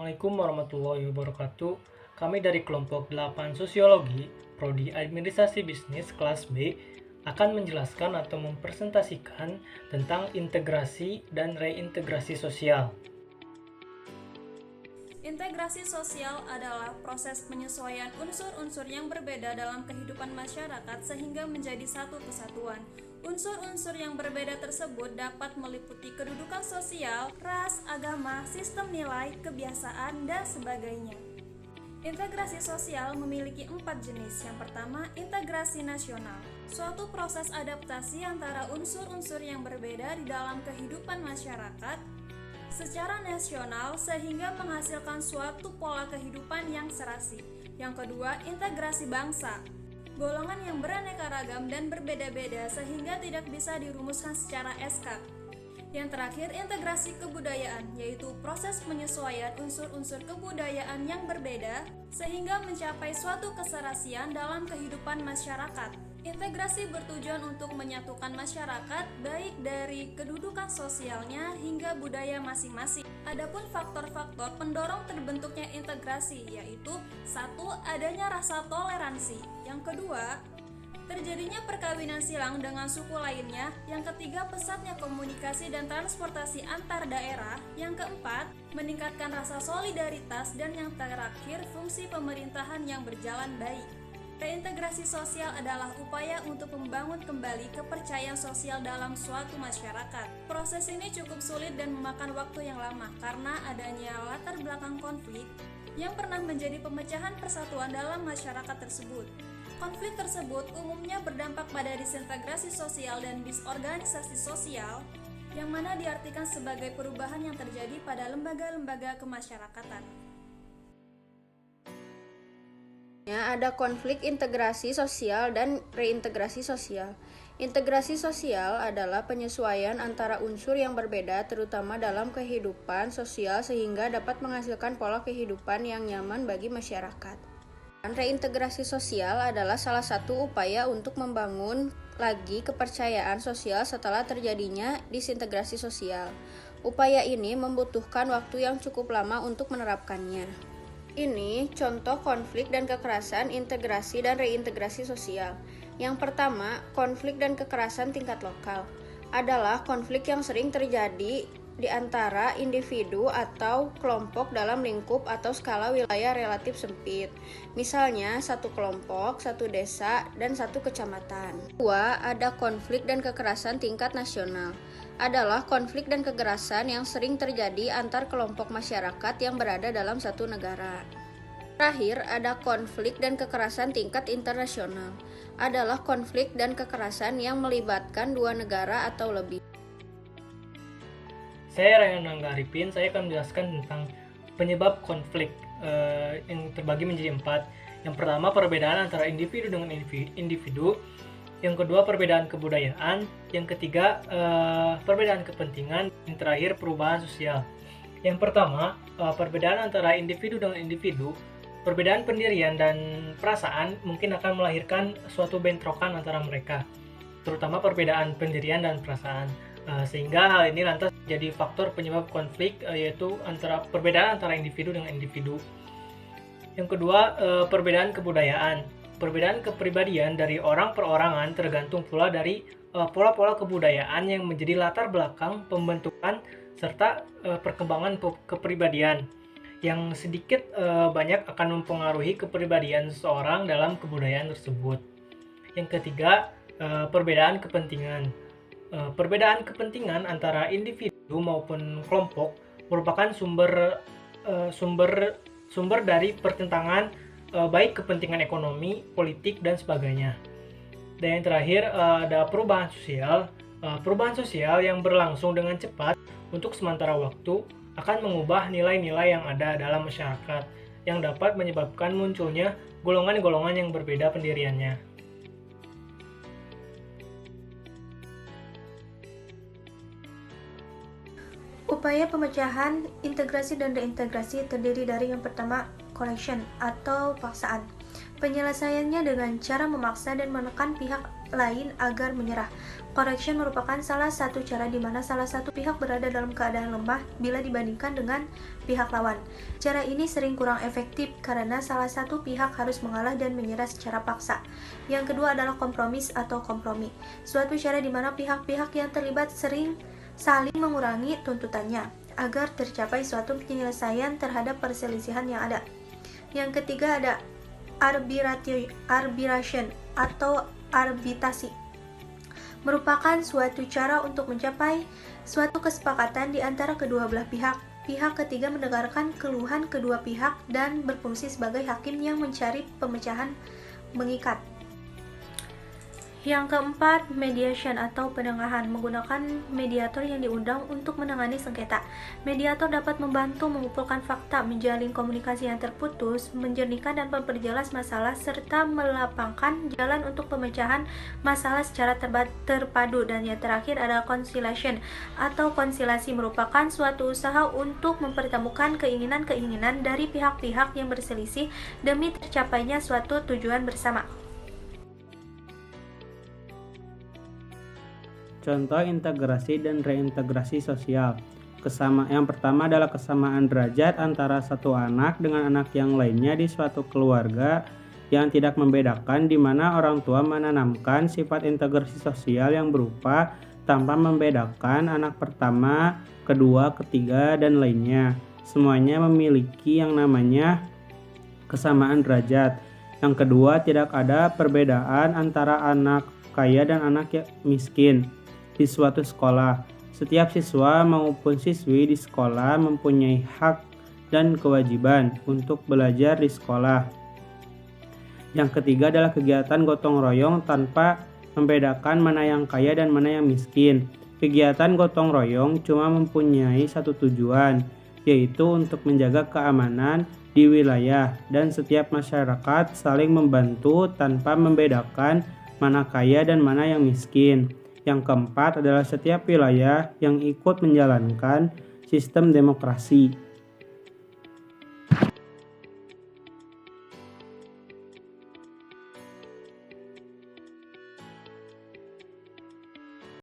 Assalamualaikum warahmatullahi wabarakatuh. Kami dari kelompok 8 Sosiologi, Prodi Administrasi Bisnis kelas B, akan menjelaskan atau mempresentasikan tentang integrasi dan reintegrasi sosial. Integrasi sosial adalah proses penyesuaian unsur-unsur yang berbeda dalam kehidupan masyarakat sehingga menjadi satu kesatuan. Unsur-unsur yang berbeda tersebut dapat meliputi kedudukan sosial, ras, agama, sistem nilai, kebiasaan, dan sebagainya. Integrasi sosial memiliki 4 jenis. Yang pertama, integrasi nasional. Suatu proses adaptasi antara unsur-unsur yang berbeda di dalam kehidupan masyarakat secara nasional sehingga menghasilkan suatu pola kehidupan yang serasi. Yang kedua, integrasi bangsa. Golongan yang beraneka ragam dan berbeda-beda sehingga tidak bisa dirumuskan secara eskak. Yang terakhir, integrasi kebudayaan, yaitu proses penyesuaian unsur-unsur kebudayaan yang berbeda sehingga mencapai suatu keserasian dalam kehidupan masyarakat. Integrasi bertujuan untuk menyatukan masyarakat baik dari kedudukan sosialnya hingga budaya masing-masing. Adapun faktor-faktor pendorong terbentuknya integrasi yaitu 1. Adanya rasa toleransi. Yang kedua, terjadinya perkawinan silang dengan suku lainnya. Yang ketiga, pesatnya komunikasi dan transportasi antar daerah. Yang keempat, meningkatkan rasa solidaritas. Dan yang terakhir, fungsi pemerintahan yang berjalan baik. Reintegrasi sosial adalah upaya untuk membangun kembali kepercayaan sosial dalam suatu masyarakat. Proses ini cukup sulit dan memakan waktu yang lama karena adanya latar belakang konflik yang pernah menjadi pemecahan persatuan dalam masyarakat tersebut. Konflik tersebut umumnya berdampak pada disintegrasi sosial dan disorganisasi sosial, yang mana diartikan sebagai perubahan yang terjadi pada lembaga-lembaga kemasyarakatan. Ada konflik integrasi sosial dan reintegrasi sosial. Integrasi sosial adalah penyesuaian antara unsur yang berbeda terutama dalam kehidupan sosial sehingga dapat menghasilkan pola kehidupan yang nyaman bagi masyarakat. Dan reintegrasi sosial adalah salah satu upaya untuk membangun lagi kepercayaan sosial setelah terjadinya disintegrasi sosial. Upaya ini membutuhkan waktu yang cukup lama untuk menerapkannya. Ini contoh konflik dan kekerasan integrasi dan reintegrasi sosial. Yang pertama, konflik dan kekerasan tingkat lokal adalah konflik yang sering terjadi di antara individu atau kelompok dalam lingkup atau skala wilayah relatif sempit. Misalnya, satu kelompok, satu desa, dan satu kecamatan. Kedua, ada konflik dan kekerasan tingkat nasional adalah konflik dan kekerasan yang sering terjadi antar kelompok masyarakat yang berada dalam satu negara. Terakhir, ada konflik dan kekerasan tingkat internasional adalah konflik dan kekerasan yang melibatkan dua negara atau lebih. Saya Ryan Angga Arifin, saya akan menjelaskan tentang penyebab konflik yang terbagi menjadi 4. Yang pertama, perbedaan antara individu dengan individu. Yang kedua, perbedaan kebudayaan. Yang ketiga, perbedaan kepentingan. Yang terakhir, perubahan sosial. Yang pertama, perbedaan antara individu dengan individu. Perbedaan pendirian dan perasaan mungkin akan melahirkan suatu bentrokan antara mereka, terutama perbedaan pendirian dan perasaan. Sehingga hal ini lantas jadi faktor penyebab konflik, yaitu perbedaan antara individu dengan individu. Yang kedua, perbedaan kebudayaan. Perbedaan kepribadian dari orang per orangan tergantung pula dari pola-pola kebudayaan yang menjadi latar belakang pembentukan serta perkembangan kepribadian yang sedikit banyak akan mempengaruhi kepribadian seseorang dalam kebudayaan tersebut. Yang ketiga, perbedaan kepentingan. Perbedaan kepentingan antara individu maupun kelompok merupakan sumber dari pertentangan baik kepentingan ekonomi, politik, dan sebagainya. Dan yang terakhir, ada perubahan sosial. Perubahan sosial yang berlangsung dengan cepat untuk sementara waktu akan mengubah nilai-nilai yang ada dalam masyarakat yang dapat menyebabkan munculnya golongan-golongan yang berbeda pendiriannya. Upaya pemecahan integrasi dan reintegrasi terdiri dari yang pertama, coercion atau paksaan. Penyelesaiannya dengan cara memaksa dan menekan pihak lain agar menyerah. Coercion merupakan salah satu cara di mana salah satu pihak berada dalam keadaan lemah bila dibandingkan dengan pihak lawan. Cara ini sering kurang efektif karena salah satu pihak harus mengalah dan menyerah secara paksa. Yang kedua adalah kompromis atau kompromi. Suatu cara di mana pihak-pihak yang terlibat sering saling mengurangi tuntutannya agar tercapai suatu penyelesaian terhadap perselisihan yang ada. Yang ketiga ada arbitration atau arbitrasi. Merupakan suatu cara untuk mencapai suatu kesepakatan di antara kedua belah pihak. Pihak ketiga mendengarkan keluhan kedua pihak dan berfungsi sebagai hakim yang mencari pemecahan mengikat. Yang keempat, mediation atau penengahan, menggunakan mediator yang diundang untuk menangani sengketa. Mediator dapat membantu mengumpulkan fakta, menjalin komunikasi yang terputus, menjernihkan dan memperjelas masalah, serta melapangkan jalan untuk pemecahan masalah secara terpadu. Dan yang terakhir adalah conciliation atau konsilasi, merupakan suatu usaha untuk mempertemukan keinginan-keinginan dari pihak-pihak yang berselisih demi tercapainya suatu tujuan bersama. Contoh integrasi dan reintegrasi sosial. Yang pertama adalah kesamaan derajat antara satu anak dengan anak yang lainnya di suatu keluarga yang tidak membedakan, di mana orang tua menanamkan sifat integrasi sosial yang berupa tanpa membedakan anak pertama, kedua, ketiga, dan lainnya. Semuanya memiliki yang namanya kesamaan derajat. Yang kedua, tidak ada perbedaan antara anak kaya dan anak miskin di suatu sekolah. Setiap siswa maupun siswi di sekolah mempunyai hak dan kewajiban untuk belajar di sekolah. Yang ketiga adalah kegiatan gotong royong tanpa membedakan mana yang kaya dan mana yang miskin. Kegiatan gotong royong cuma mempunyai satu tujuan, yaitu untuk menjaga keamanan di wilayah, dan setiap masyarakat saling membantu tanpa membedakan mana kaya dan mana yang miskin. Yang keempat adalah setiap wilayah yang ikut menjalankan sistem demokrasi.